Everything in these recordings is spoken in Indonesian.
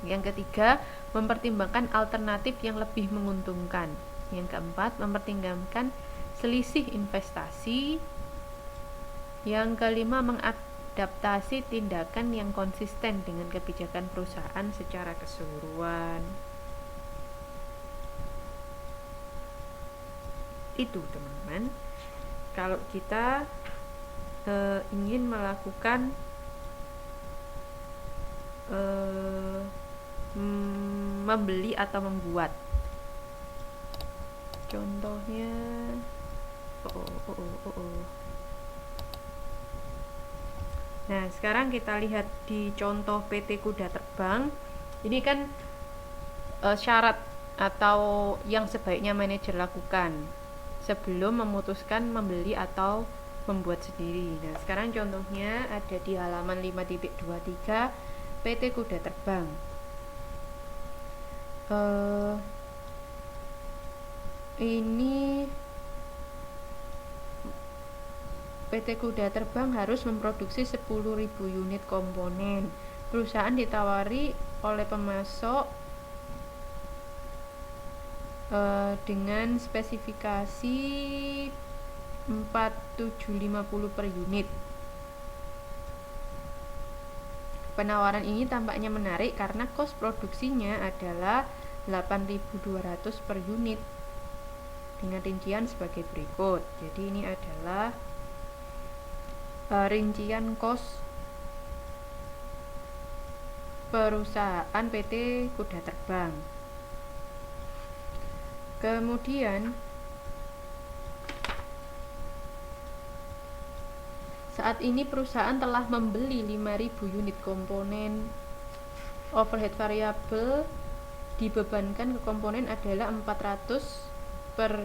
Yang ketiga, mempertimbangkan alternatif yang lebih menguntungkan. Yang keempat, mempertimbangkan selisih investasi. Yang kelima, mengadaptasi tindakan yang konsisten dengan kebijakan perusahaan secara keseluruhan. Itu teman-teman, kalau kita ingin melakukan membeli atau membuat. Contohnya Nah, sekarang kita lihat di contoh PT Kuda Terbang. Ini kan syarat atau yang sebaiknya manajer lakukan sebelum memutuskan membeli atau membuat sendiri. Nah, sekarang contohnya ada di halaman 5.23 PT Kuda Terbang. Ini PT Kuda Terbang harus memproduksi 10.000 unit komponen. Perusahaan ditawari oleh pemasok dengan spesifikasi 4.750 per unit. Penawaran ini tampaknya menarik karena kos produksinya adalah 8.200 per unit dengan rincian sebagai berikut. Jadi ini adalah rincian kos perusahaan PT Kuda Terbang. Kemudian saat ini perusahaan telah membeli 5.000 unit komponen. Overhead variabel dibebankan ke komponen adalah 400 per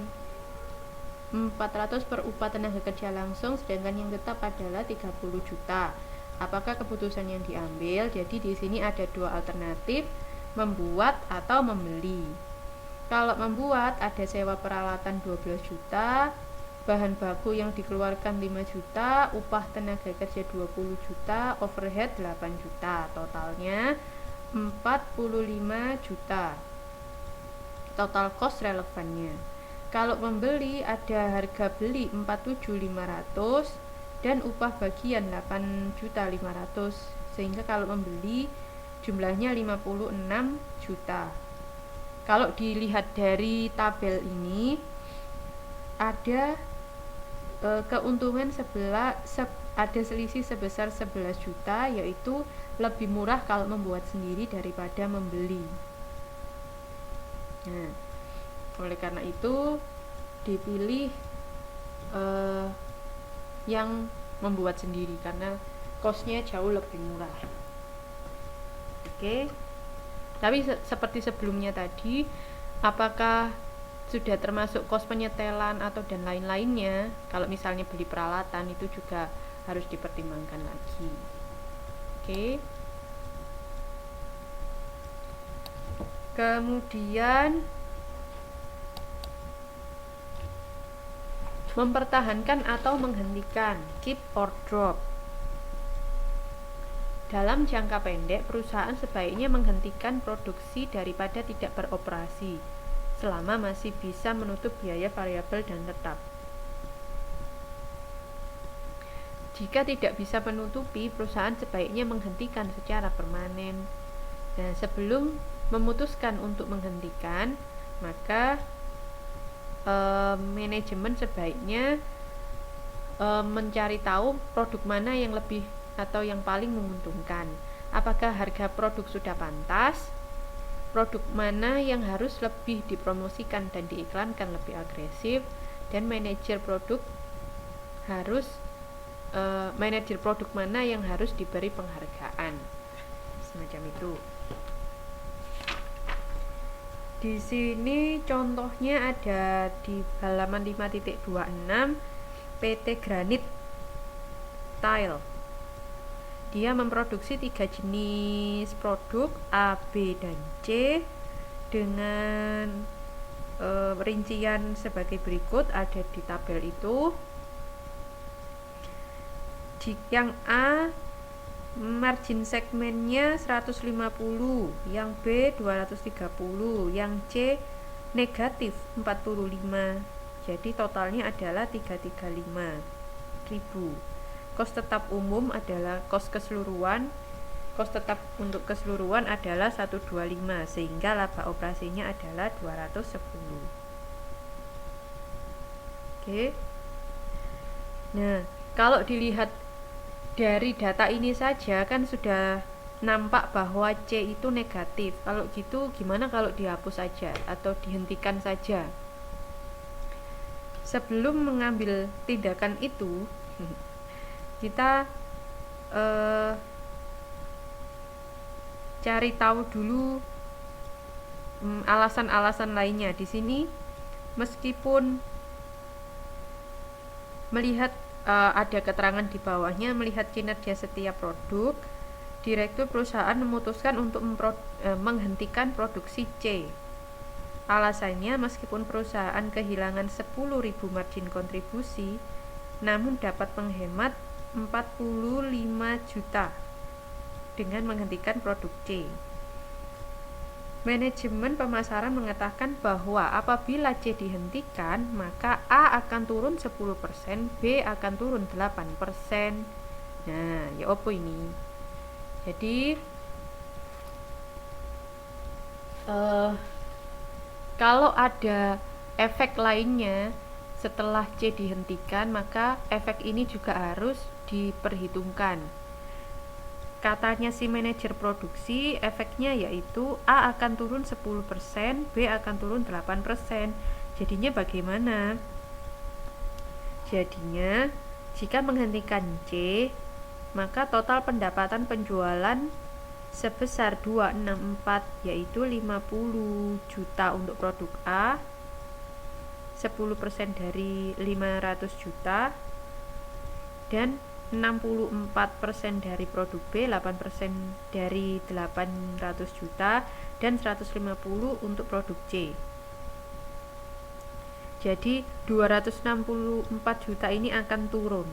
upah tenaga kerja langsung, sedangkan yang tetap adalah 30 juta. Apakah keputusan yang diambil? Jadi di sini ada dua alternatif, membuat atau membeli. Kalau membuat ada sewa peralatan 12 juta, bahan baku yang dikeluarkan 5 juta, upah tenaga kerja 20 juta, overhead 8 juta, totalnya 45 juta. Total cost relevannya. Kalau membeli ada harga beli 47.500 dan upah bagian 8.500, sehingga kalau membeli jumlahnya 56 juta. Kalau dilihat dari tabel ini ada keuntungan ada selisih sebesar 11 juta, yaitu lebih murah kalau membuat sendiri daripada membeli. Nah, oleh karena itu dipilih yang membuat sendiri karena kosnya jauh lebih murah. Oke. Tapi seperti sebelumnya tadi, apakah sudah termasuk kos penyetelan atau dan lain-lainnya? Kalau misalnya beli peralatan itu juga harus dipertimbangkan lagi. Oke. Kemudian mempertahankan atau menghentikan, keep or drop. Dalam jangka pendek, perusahaan sebaiknya menghentikan produksi daripada tidak beroperasi selama masih bisa menutup biaya variabel dan tetap. Jika tidak bisa menutupi, perusahaan sebaiknya menghentikan secara permanen. Nah, sebelum memutuskan untuk menghentikan, maka manajemen sebaiknya mencari tahu produk mana yang lebih atau yang paling menguntungkan. Apakah harga produk sudah pantas? Produk mana yang harus lebih dipromosikan dan diiklankan lebih agresif? Dan manajer produk mana yang harus diberi penghargaan? Semacam itu. Di sini contohnya ada di halaman 5.26 PT Granit Tile. Dia memproduksi 3 jenis produk A, B, dan C dengan rincian sebagai berikut, ada di tabel itu. Yang A margin segmennya 150, yang B 230, yang C negatif 45. Jadi totalnya adalah 335.000. Kos tetap umum adalah kos keseluruhan. Kos tetap untuk keseluruhan adalah 125, sehingga laba operasinya adalah 210. Oke. Nah, kalau dilihat dari data ini saja kan sudah nampak bahwa C itu negatif. Kalau gitu gimana kalau dihapus saja atau dihentikan saja? Sebelum mengambil tindakan itu, kita cari tahu dulu alasan-alasan lainnya. Di sini meskipun melihat ada keterangan di bawahnya, melihat kinerja setiap produk, direktur perusahaan memutuskan untuk menghentikan produksi C. Alasannya, meskipun perusahaan kehilangan 10.000 margin kontribusi, namun dapat menghemat 45 juta dengan menghentikan produk C. Manajemen pemasaran mengatakan bahwa apabila C dihentikan, maka A akan turun 10%, B akan turun 8%. Nah, ya apa ini? Jadi kalau ada efek lainnya setelah C dihentikan, maka efek ini juga harus diperhitungkan. Katanya si manajer produksi, efeknya yaitu A akan turun 10%, B akan turun 8%. Jadinya bagaimana? Jadinya jika menghentikan C, maka total pendapatan penjualan sebesar 264, yaitu 50 juta untuk produk A, 10% dari 500 juta, dan 64% dari produk B, 8% dari 800 juta, dan 150 untuk produk C. Jadi 264 juta ini akan turun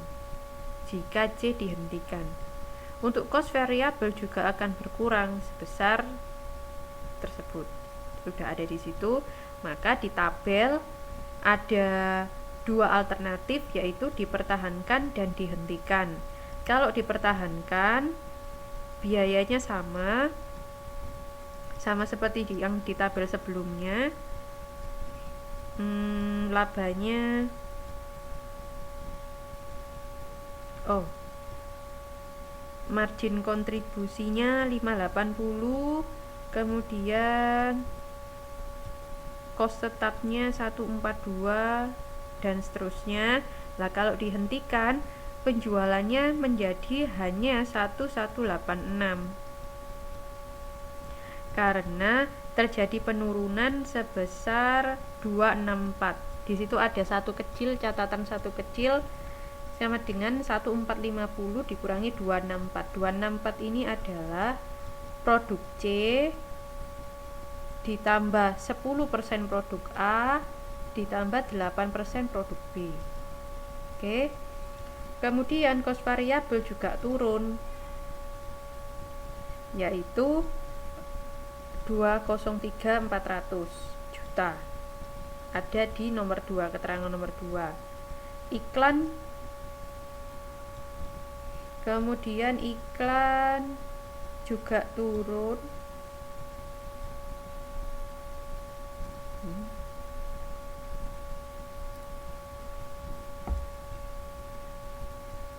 jika C dihentikan. Untuk kos variabel juga akan berkurang sebesar tersebut. Sudah ada di situ, maka di tabel ada dua alternatif, yaitu dipertahankan dan dihentikan. Kalau dipertahankan, biayanya sama seperti yang di tabel sebelumnya. Labanya margin kontribusinya 580, kemudian kos tetapnya 142, dan seterusnya. Lah kalau dihentikan, penjualannya menjadi hanya 1186 karena terjadi penurunan sebesar 264. Di situ ada catatan satu kecil sama dengan 1450 dikurangi 264. 264 ini adalah produk C ditambah 10% produk A ditambah 8% produk B. Oke. Kemudian kos variabel juga turun, yaitu 203.400 juta. Ada di nomor 2, keterangan nomor 2. Iklan, kemudian iklan juga turun.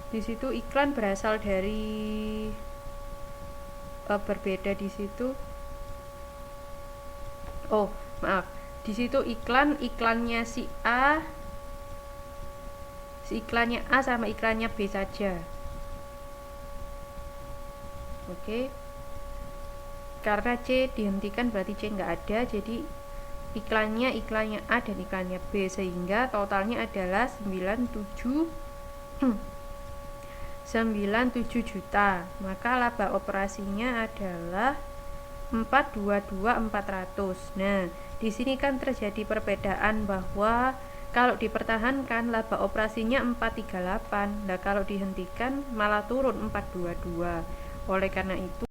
Di situ iklan berasal dari berbeda di situ. Di situ iklannya si A, iklannya A sama iklannya B saja. Oke. Karena C dihentikan berarti C nggak ada, jadi iklannya A dan iklannya B, sehingga totalnya adalah 97 juta. Maka laba operasinya adalah 422.400. Nah, di sini kan terjadi perbedaan bahwa kalau dipertahankan laba operasinya 438. Nah, kalau dihentikan malah turun 422. Oleh karena itu,